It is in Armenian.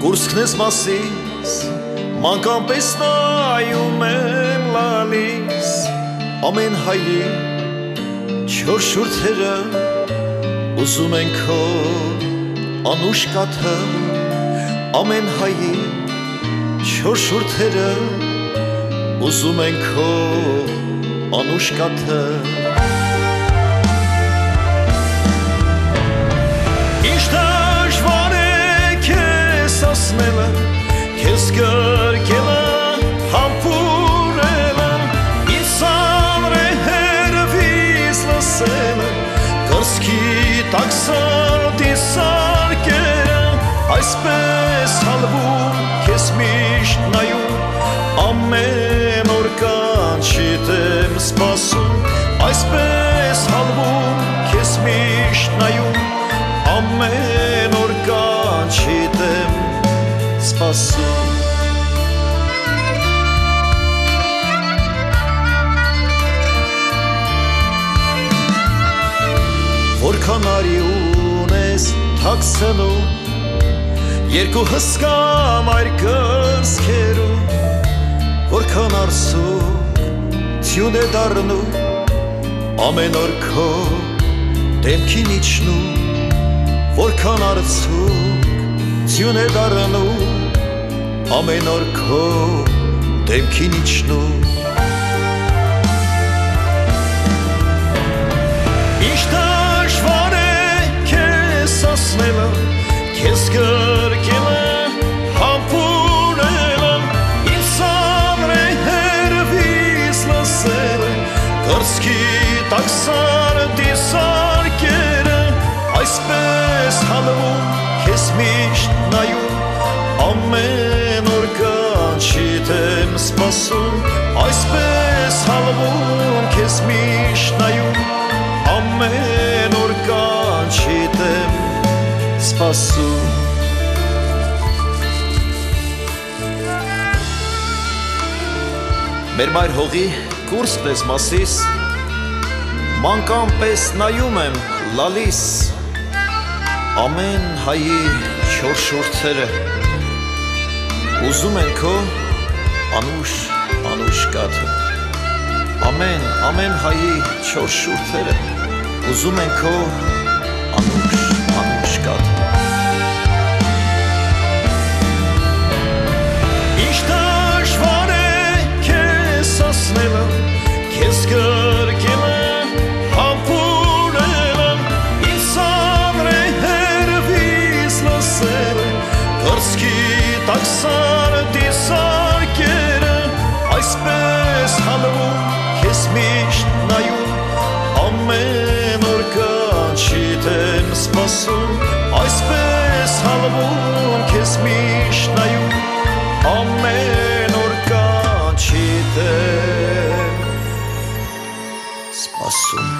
Կուրսքնես մասիս մանկան պես նայում եմ լալիս ամեն հայի չոր շուրթերը ուզում են քո անուշ կաթը ամեն հայի չոր շուրթերը ուզում են քո անուշ կաթը Քեզ գրկելը, համբուրելը, ինձ անրեհերվից լսելը, կրսքի տաքսարդի սարկերը, այսպես հալվում, քեզ միշտ նայում, ամեն օր կանչիդ եմ սպասում, այսպես հալվում, քեզ միշտ նայում, ամեն օր կանչիդ եմ սպասում Որքան արի ունես թաքցնում Երկու հսկա մայր կրսքերում Որքան արսուկ թյուն է դառնում Ամեն օր քո դեմքին իջնում Որքան արցուկ Ձյուն է դառնում ամեն օր քո դեմքին իջնում Ինչ դժվար է քեզ ասնելը քեզ գրկելը համբուրելը ինձ անրեհերվից լսելը կրծքի տաքսարդի սարկերը այսպես հալվում Քեզ միշտ նայում, ամեն օր կանչիդ եմ սպասում Այսպես հալվում, քեզ միշտ նայում, ամեն օր կանչիդ եմ սպասում Մեր մայր հողի կուրս պես մասիս Մանկան պես նայում եմ լալիս Ամեն հայի չոր շուրթերը ուզում են քո անուշ կաթը Ամեն հայի չոր շուրթերը ուզում են քո անուշ կաթը Ինչ դժվար է քեզ ասնելը քեզ գրկելը Տաքսարդի սարկերը այսպես հալվում քեզ միշտ նայում ամեն օր կանչիդ եմ սպասում այսպես հալվում քեզ միշտ նայում ամեն օր կանչիդ եմ սպասում